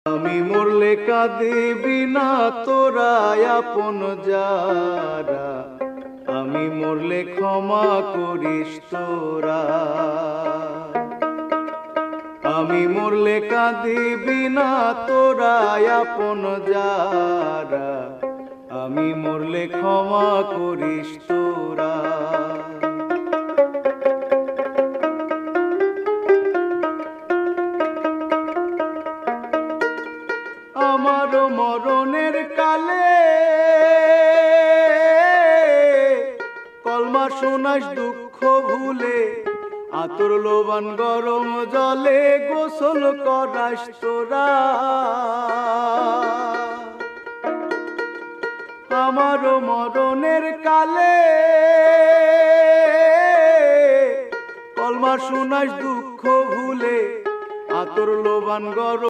আমি মরলে কাঁদিবি না তোরা আপন যারা, আমি মরলে ক্ষমা করিস তোরা। আমি মরলে কাঁদিবি না তোরা আপন যারা, আমি মরলে ক্ষমা করিস তোরা। আমার মরণের কালে কলমা শোনাস দুঃখ ভুলে, আতর লোবান গরম জলে গোসল করাস তোরা। আমার মরণের কালে কলমা শোনাস দুঃখ ভুলে, আতর লোবান গরম